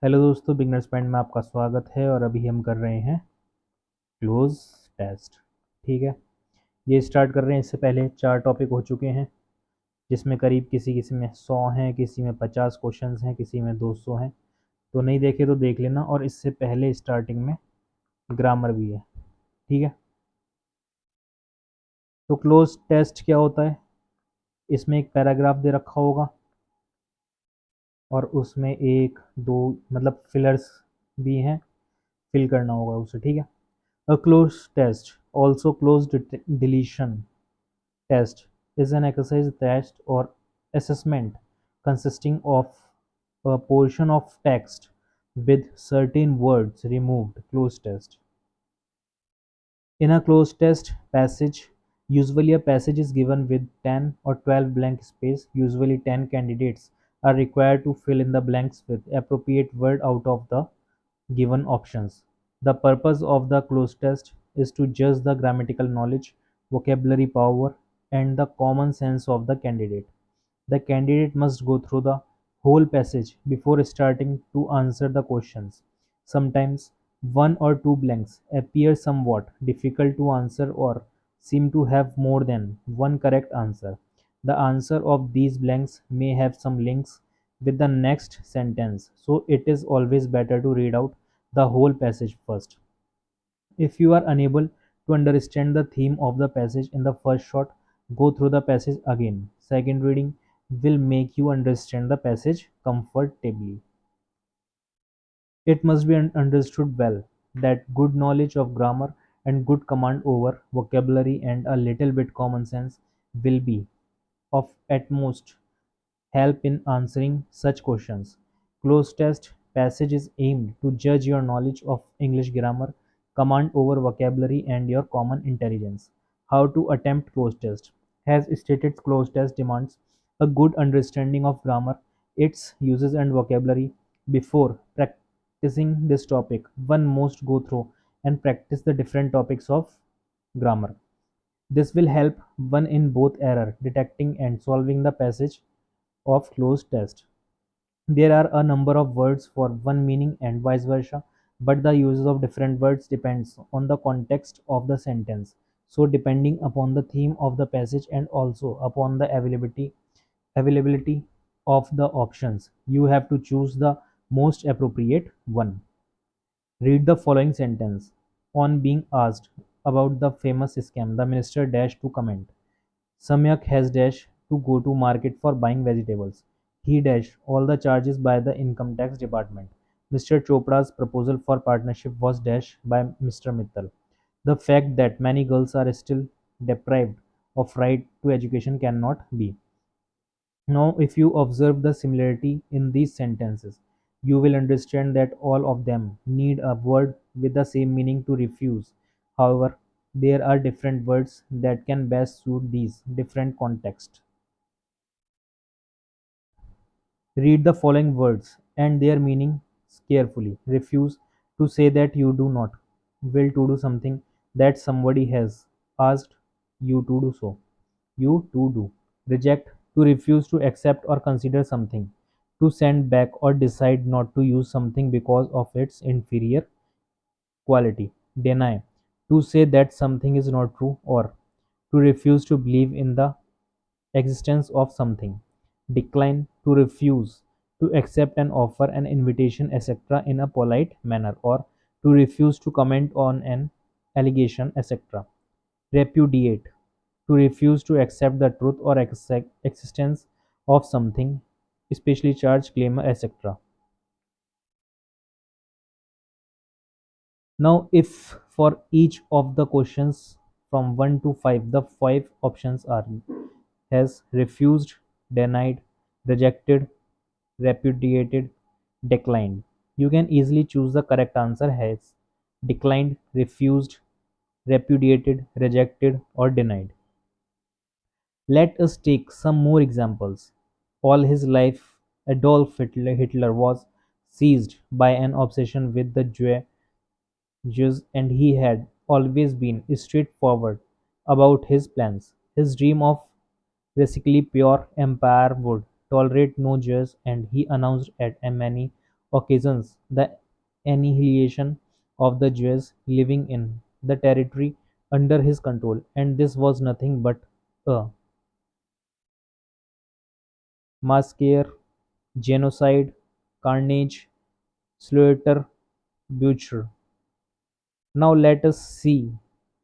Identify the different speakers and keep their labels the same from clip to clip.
Speaker 1: Hello दोस्तों, beginners point में आपका स्वागत है। और अभी हम कर रहे हैं क्लोज टेस्ट। ठीक है, ये स्टार्ट कर रहे हैं। इससे पहले 4 टॉपिक हो चुके हैं, जिसमें करीब किसी किसी में 100 हैं, किसी में 50 क्वेश्चंस हैं, किसी में 200 हैं। तो नहीं देखे तो देख लेना। और इससे पहले स्टार्टिंग में ग्रामर भी है। ठीक है, तो क्लोज टेस्ट क्या होता है? इसमें एक पैराग्राफ दे रखा होगा और उसमें एक दो मतलब फिलर्स भी हैं, फिल करना होगा उसे। ठीक है, a closed test, also closed deletion test, is an exercise test or assessment consisting of a portion of text with certain words removed. Closed test. In a closed test passage, usually a passage is given with 10 or 12 blank space. Usually 10 candidates are required to fill in the blanks with appropriate word out of the given options. The purpose of the cloze test is to judge the grammatical knowledge, vocabulary power, and the common sense of the candidate. The candidate must go through the whole passage before starting to answer the questions. Sometimes one or two blanks appear somewhat difficult to answer or seem to have more than one correct answer. The answer of these blanks may have some links with the next sentence, so it is always better to read out the whole passage first. If you are unable to understand the theme of the passage in the first shot, go through the passage again. Second reading will make you understand the passage comfortably. It must be understood well that good knowledge of grammar and good command over vocabulary and a little bit common sense will be of utmost help in answering such questions. Cloze test passage is aimed to judge your knowledge of English grammar, command over vocabulary, and your common intelligence. How to attempt cloze test? As stated, cloze test demands a good understanding of grammar, its uses and vocabulary. Before practicing this topic, one must go through and practice the different topics of grammar. This will help one in both error detecting and solving the passage of cloze test. There are a number of words for one meaning and vice versa, but the uses of different words depends on the context of the sentence. So depending upon the theme of the passage and also upon the availability of the options, you have to choose the most appropriate one. Read the following sentence. On being asked about the famous scam, the minister dashed to comment. Samyak has dash to go to market for buying vegetables. He dash all the charges by the income tax department. Mr. Chopra's proposal for partnership was dash by Mr. Mittal. The fact that many girls are still deprived of right to education cannot be. Now, if you observe the similarity in these sentences, you will understand that all of them need a word with the same meaning to refuse. However, there are different words that can best suit these different contexts. Read the following words and their meanings carefully. Refuse to say that you do not will to do something that somebody has asked you to do so. You to do. Reject to refuse to accept or consider something. To send back or decide not to use something because of its inferior quality. Deny to say that something is not true or to refuse to believe in the existence of something. Decline to refuse to accept an offer, an invitation, etc. in a polite manner, or to refuse to comment on an allegation, etc. Repudiate to refuse to accept the truth or existence of something, especially charge, claim, etc. Now, if for each of the questions from 1 to 5, the 5 options are has refused, denied, rejected, repudiated, declined. You can easily choose the correct answer has declined, refused, repudiated, rejected, or denied. Let us take some more examples. All his life, Adolf Hitler was seized by an obsession with the Jews, and he had always been straightforward about his plans. His dream of basically pure empire would tolerate no Jews, and he announced at many occasions the annihilation of the Jews living in the territory under his control, and this was nothing but a massacre, genocide, carnage, slaughter, butchery. Now let us see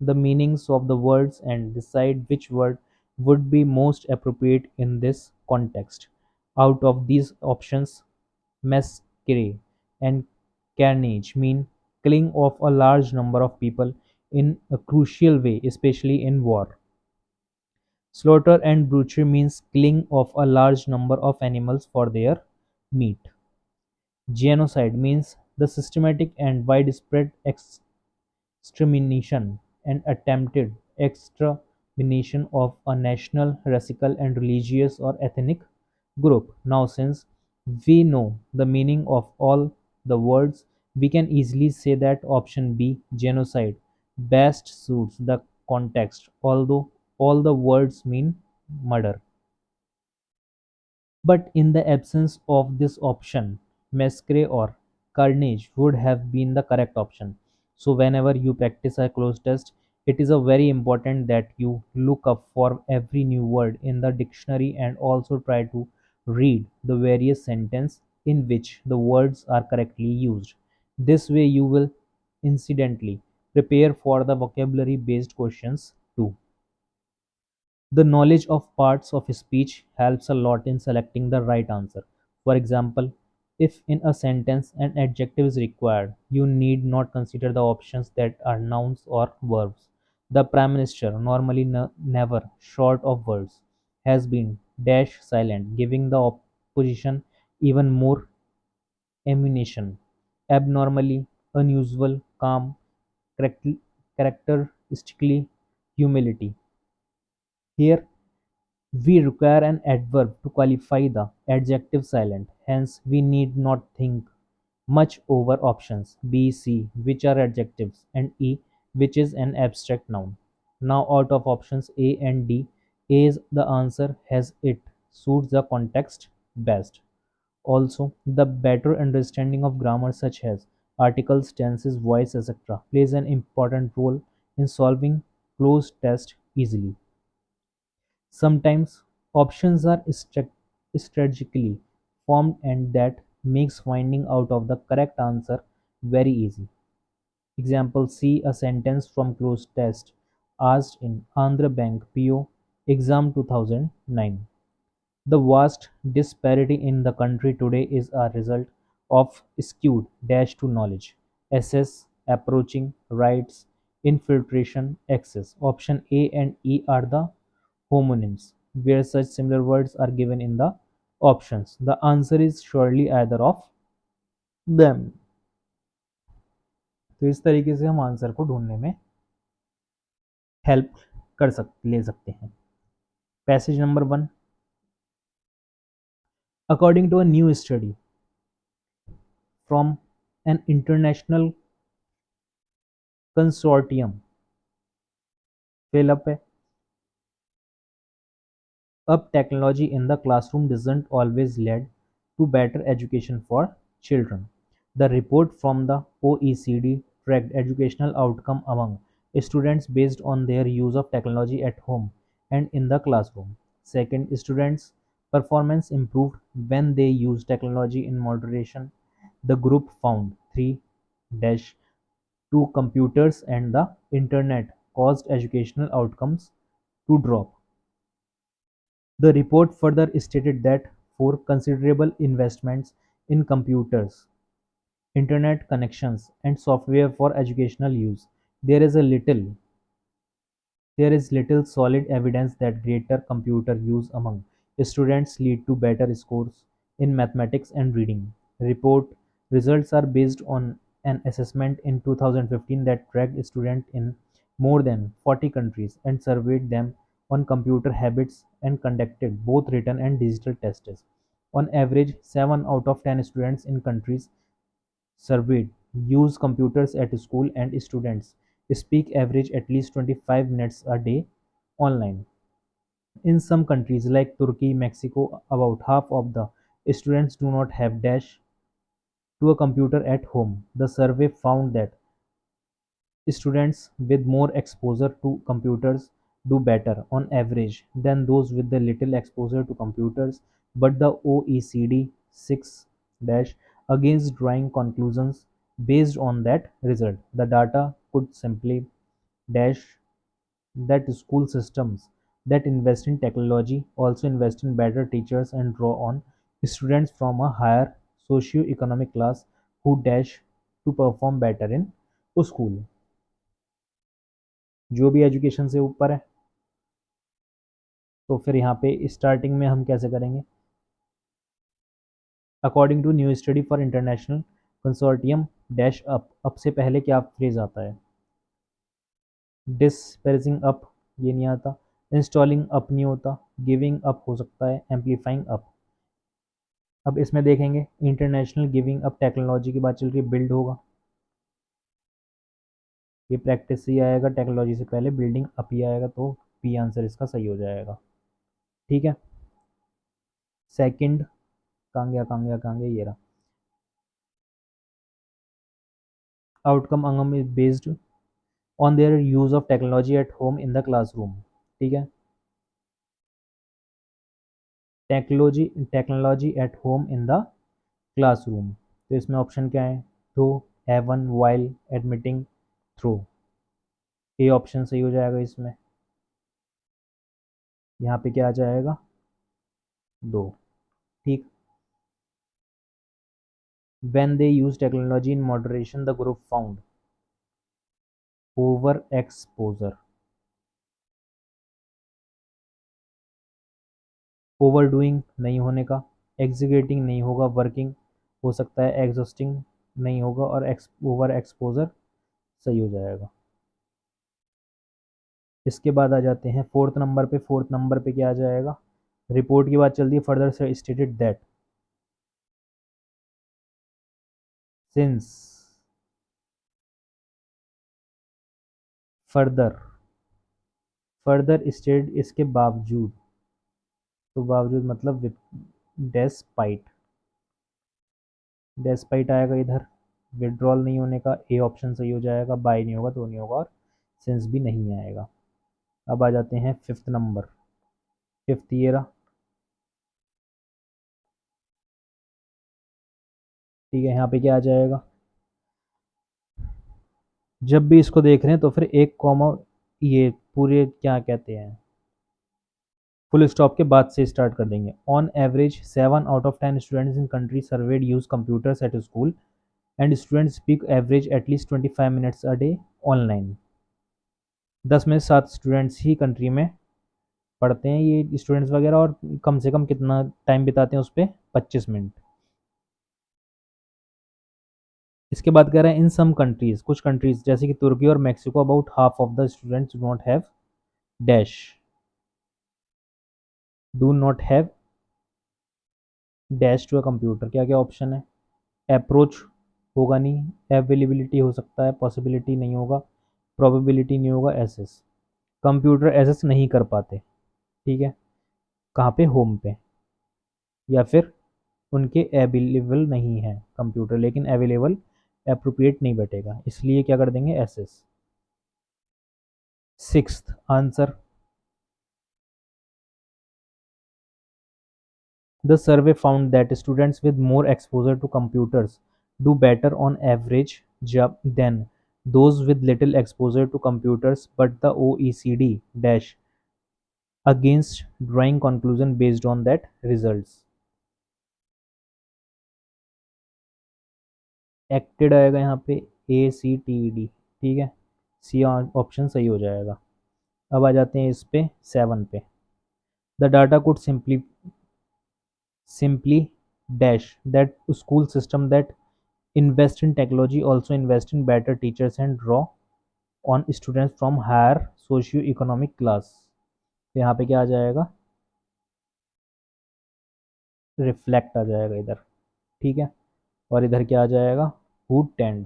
Speaker 1: the meanings of the words and decide which word would be most appropriate in this context. Out of these options, massacre and carnage mean killing of a large number of people in a crucial way, especially in war. Slaughter and butchery means killing of a large number of animals for their meat. Genocide means the systematic and widespread extermination and attempted extermination of a national, racial, and religious or ethnic group. Now, since we know the meaning of all the words, we can easily say that option B, genocide, best suits the context, although all the words mean murder. But in the absence of this option, massacre or carnage would have been the correct option. So whenever you practice a cloze test, it is a very important that you look up for every new word in the dictionary and also try to read the various sentences in which the words are correctly used. This way you will incidentally prepare for the vocabulary based questions too. The knowledge of parts of speech helps a lot in selecting the right answer. For example, if in a sentence an adjective is required, you need not consider the options that are nouns or verbs. The Prime Minister, normally never short of words, has been dash silent, giving the opposition even more ammunition. Abnormally, unusual, calm, characteristically, humility. Here we require an adverb to qualify the adjective silent, hence we need not think much over options B, C, which are adjectives, and E, which is an abstract noun. Now, out of options A and D, A is the answer as it suits the context best. Also, the better understanding of grammar, such as articles, tenses, voice, etc., plays an important role in solving closed tests easily. Sometimes options are strategically formed and that makes finding out of the correct answer very easy. Example, see a sentence from closed test asked in Andhra Bank PO exam 2009. The vast disparity in the country today is a result of skewed dash to knowledge, assess, approaching, rights, infiltration, access. Option A and E are the homonyms, where such similar words are given in the options. The answer is surely either of them. तो इस तरीके से हम answer को ढूंढने में help ले सकते हैं. Passage number 1. According to a new study from an international consortium, Philip, up technology in the classroom doesn't always lead to better education for children. The report from the OECD tracked educational outcome among students based on their use of technology at home and in the classroom. Second, students' performance improved when they used technology in moderation. The group found 3 dash 2 computers and the internet caused educational outcomes to drop. The report further stated that for considerable investments in computers, internet connections, and software for educational use, there is a little there is little solid evidence that greater computer use among students lead to better scores in mathematics and reading. Report results are based on an assessment in 2015 that tracked students in more than 40 countries and surveyed them on computer habits and conducted both written and digital tests. On average, 7 out of 10 students in countries surveyed use computers at school, and students speak average at least 25 minutes a day online. In some countries like Turkey, Mexico, about half of the students do not have dash to a computer at home. The survey found that students with more exposure to computers do better on average than those with the little exposure to computers, but the OECD 6 dash against drawing conclusions based on that result. The data could simply dash that school systems that invest in technology also invest in better teachers and draw on students from a higher socio-economic class who dash to perform better in school, जो भी education से ऊपर है। तो फिर यहाँ पे starting में हम कैसे करेंगे? According to new study for international consortium dash up से पहले क्या फ्रेज आता है? डिस्पेरिंग अप, ये नहीं आता। इंस्टॉलिंग अप नहीं होता। गिविंग अप हो सकता है। Amplifying up. अब इसमें देखेंगे इंटरनेशनल गिविंग अप टेक्नोलॉजी की बात चल रही है, बिल्ड होगा, ये प्रैक्टिस से ही आएगा, टेक्नोलॉजी से पहले बिल्डिंग अप ही आएगा, तो पी आंसर इसका सही हो जाएगा। ठीक है। सेकंड कहाँ गया, ये रहा। Outcome among is based on their use of technology at home in the classroom. ठीक है। Technology at home in the classroom, तो इसमें ऑप्शन क्या है? To, haven, while, admitting, through. A option सही हो जाएगा इसमें। यहाँ पे क्या आ जाएगा? दो। ठीक। when they use technology in moderation, the group found overexposure, ओवरडूइंग नहीं होने का, एग्जीक्यूटिंग नहीं होगा, वर्किंग हो सकता है, एग्जॉस्टिंग नहीं होगा, और ओवर एक्सपोजर सही हो जाएगा। इसके बाद आ जाते हैं फोर्थ नंबर पे। फोर्थ नंबर पे क्या आ जाएगा? रिपोर्ट की बात चल रही है। फर्दर से stated that since further, further state इसके बावजूद, तो बावजूद मतलब डेस्पाइट, डेस्पाइट आएगा इधर। विड्रॉल नहीं होने का, ए ऑप्शन सही हो जाएगा। बाय नहीं होगा तो नहीं होगा, और सिंस भी नहीं आएगा। अब आ जाते हैं फिफ्थ नंबर। फिफ्थ ये रहा। ठीक है। यहाँ पे क्या आ जाएगा? जब भी इसको देख रहे हैं तो फिर एक कॉमा, ये पूरे क्या कहते हैं, फुल स्टॉप के बाद से स्टार्ट कर देंगे। On average 7 out of 10 students in country served use computers at school and students speak average at least 25 minutes a day online. 10 में से 7 स्टूडेंट्स ही कंट्री में पढ़ते हैं ये स्टूडेंट्स वगैरह, और कम से कम कितना टाइम बिताते हैं उस पर? 25 मिनट। इसके बाद कह रहा है इन सम कंट्रीज, कुछ कंट्रीज जैसे कि तुर्की और Mexico, about half of the students dash do not have dash to a computer. क्या क्या ऑप्शन है? अप्रोच होगा नहीं, अवेलेबिलिटी हो सकता है, पॉसिबिलिटी नहीं होगा, प्रोबेबिलिटी नहीं होगा, एसेस। कंप्यूटर एसेस नहीं कर पाते। ठीक है। कहाँ पे? होम पे। या फिर उनके अवेलेबल नहीं है कंप्यूटर, लेकिन अवेलेबल अप्रोप्रिएट नहीं बैठेगा, इसलिए क्या कर देंगे? Access. Sixth answer, the survey found that students with more exposure to computers do better on average than those with little exposure to computers, but the OECD dash against drawing conclusion based on that results. Acted आएगा यहाँ पे, ACTED। ठीक है। C option सही हो जाएगा। अब आ जाते हैं इस पे 7 पे। The data could simply dash that school system that invest in technology also invest in better teachers and draw on students from higher socio-economic class। तो यहाँ पे क्या आ जाएगा? रिफ्लेक्ट आ जाएगा इधर। ठीक है। और इधर क्या आ जाएगा? Who tend.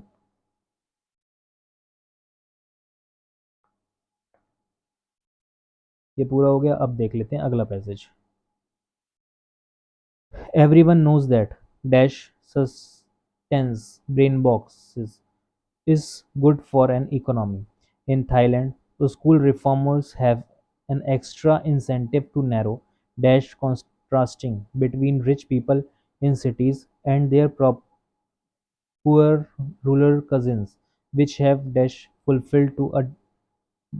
Speaker 1: ये पूरा हो गया। अब देख लेते हैं अगला passage. Everyone knows that dash tens brain boxes is good for an economy. In Thailand, the school reformers have an extra incentive to narrow dash contrasting between rich people in cities and their poor rural cousins, which have dash fulfilled to a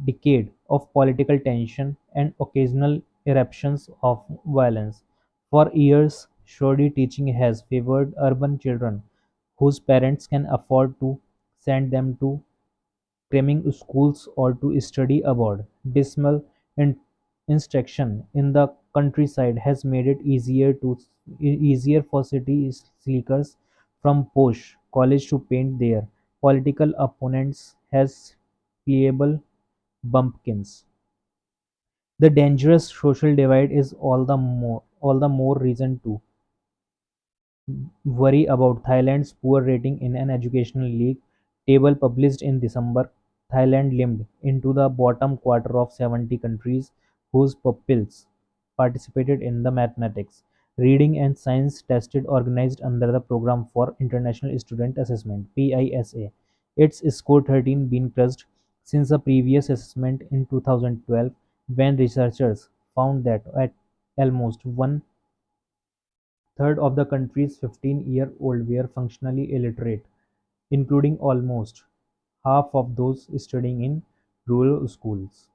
Speaker 1: decade of political tension and occasional eruptions of violence. For years, Shorty teaching has favored urban children whose parents can afford to send them to cramming schools or to study abroad. Dismal instruction in the countryside has made it easier for city slickers from posh college to paint their political opponents as pliable bumpkins. The dangerous social divide is all the more reason to worry about Thailand's poor rating in an educational league table published in December. Thailand limped into the bottom quarter of 70 countries whose pupils participated in the mathematics, reading and science tested organized under the Program for International Student Assessment (PISA). Its score 13 been crushed since a previous assessment in 2012 when researchers found that at almost one third of the country's 15-year-old were functionally illiterate, including almost half of those studying in rural schools.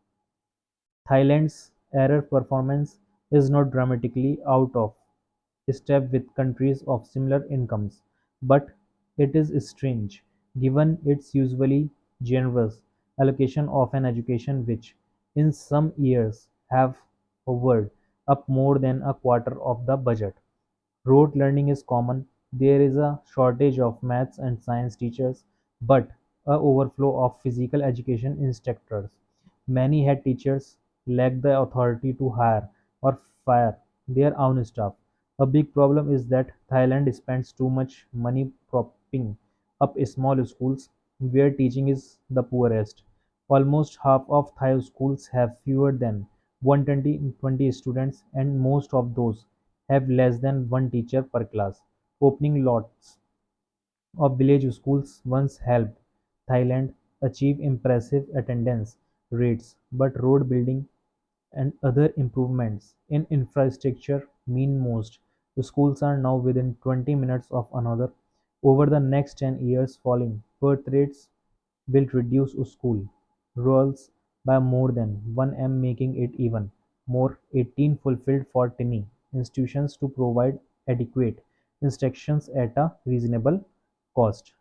Speaker 1: Thailand's error performance is not dramatically out of step with countries of similar incomes, but it is strange, given its usually generous allocation of an education which, in some years, have hovered up more than a quarter of the budget. Rote learning is common. There is a shortage of maths and science teachers, but a overflow of physical education instructors. Many head teachers lack the authority to hire or fire their own staff. A big problem is that Thailand spends too much money propping up small schools where teaching is the poorest. Almost half of Thai schools have fewer than 120 students, and most of those have less than one teacher per class. Opening lots of village schools once helped Thailand achieve impressive attendance rates, but road building and other improvements in infrastructure mean most schools are now within 20 minutes of another. Over the next 10 years, falling birth rates will reduce school rolls by more than 1 making it even more 18 fulfilled for tiny institutions to provide adequate instructions at a reasonable cost.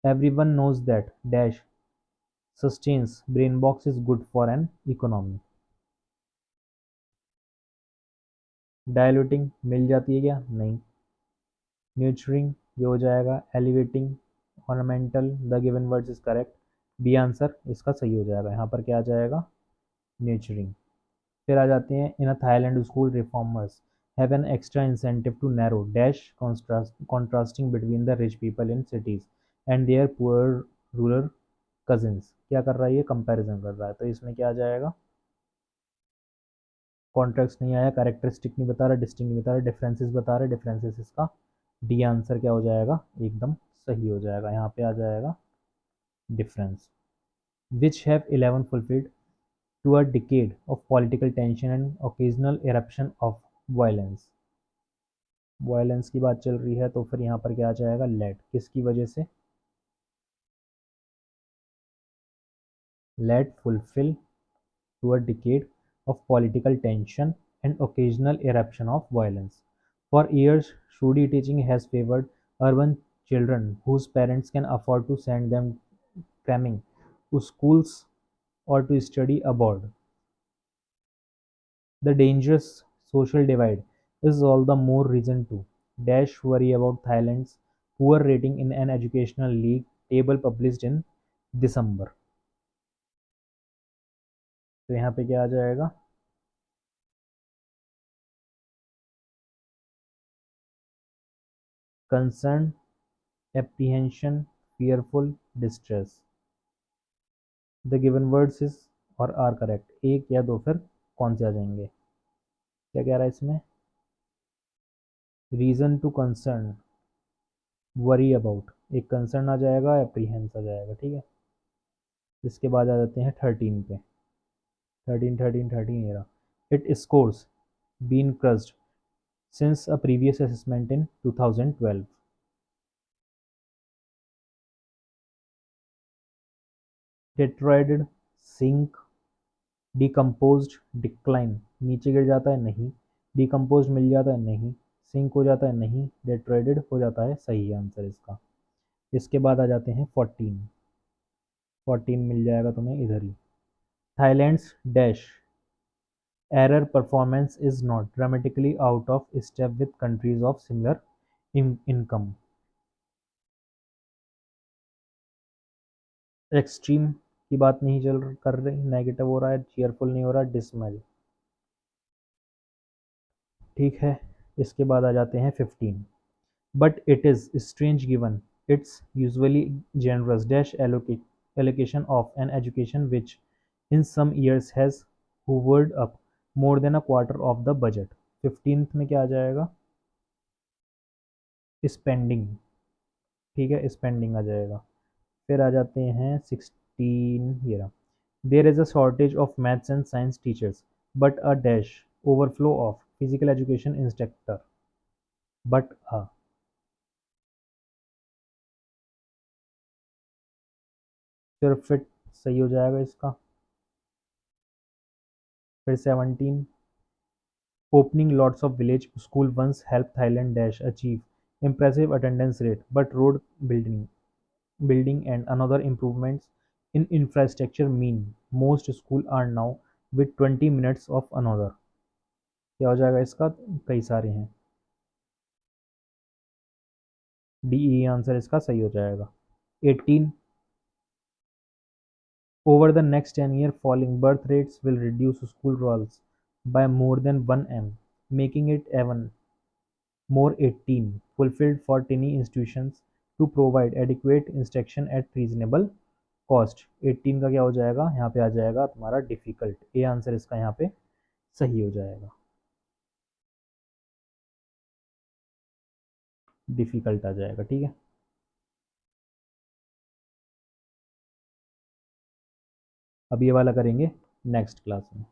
Speaker 1: Everyone knows that dash sustains brain box is good for an economy. Diluting मिल जाती है क्या? नहीं. Neutering ये हो जाएगा. Elevating ornamental the given words is correct. B answer इसका सही हो जाएगा. यहाँ पर क्या आ जाएगा? न्यूट्रिंग. फिर आ जाते हैं in a Thailand school reformers have an extra incentive to narrow dash contrasting between the rich people in cities and their poor rural cousins. क्या कर रहा है? ये कंपैरिजन कर रहा है. तो इसमें क्या आ जाएगा? कॉन्ट्रैक्ट नहीं आया. कैरेक्टरिस्टिक नहीं बता रहा. डिस्टिंग नहीं बता रहा. डिफरेंसेस बता रहा है. डिफरेंसेस इसका डी आंसर क्या हो जाएगा? एकदम सही हो जाएगा. यहाँ पे आ जाएगा difference which have 11 fulfilled to a decade of political tension and occasional eruption of violence. Violence की बात चल रही है तो फिर यहाँ पर क्या आ जाएगा? लेट. किसकी वजह से? Late fulfil to a decade of political tension and occasional eruption of violence. For years, Shudi teaching has favored urban children whose parents can afford to send them cramming to schools or to study abroad. The dangerous social divide is all the more reason to dash worry about Thailand's poor rating in an educational league table published in December. तो यहाँ पे क्या आ जाएगा? Concern, apprehension, fearful, distress. The given words is और are correct. एक या दो फिर कौन से आ जाएंगे? क्या कह रहा है इसमें, reason to concern, worry about, एक कंसर्न आ जाएगा, एप्रीहेंस आ जाएगा, ठीक है। इसके बाद आ जाते हैं 13 पे, 13 ये रहा। It scores been crossed since a previous assessment in 2012. Deteriorated, sink, decomposed, decline, नीचे गिर जाता है नहीं, decomposed मिल जाता है नहीं, sink हो जाता है नहीं, deteriorated हो जाता है, सही है आंसर इसका। इसके बाद आ जाते हैं 14, 14 मिल जाएगा तुम्हें इधर ही। थाईलैंड्स dash error performance is not dramatically out of step with countries of similar income. Extreme की बात नहीं चल कर रही, नेगेटिव हो रहा है, चीयरफुल नहीं हो रहा, डिसमल, ठीक है। इसके बाद आ जाते हैं 15, but it is strange given it's usually generous dash allocation of an education which in some years has hovered up more than a quarter of the budget। 15th में क्या आ जाएगा, स्पेंडिंग, ठीक है, स्पेंडिंग आ जाएगा। फिर आ जाते हैं 16, ये रहा। There is a shortage of maths and science teachers but a dash overflow of physical education instructor, but a, फिर फिट सही हो जाएगा इसका। फिर 17, opening lots of village school once help Thailand dash achieve impressive attendance rate but road building and another improvements in infrastructure mean most school are now with 20 minutes of another। क्या हो जाएगा इसका, कई सारे हैं, डी ई आंसर इसका सही हो जाएगा। 18, over the next 10 years falling birth rates will reduce school rolls by more than 1 m, making it even more 18 fulfilled for tiny institutions to provide adequate instruction at reasonable cost। 18 का क्या हो जाएगा, यहाँ पे आ जाएगा तुम्हारा डिफिकल्ट, ए आंसर इसका यहाँ पे सही हो जाएगा, डिफिकल्ट आ जाएगा, ठीक है। अब ये वाला करेंगे नेक्स्ट क्लास में।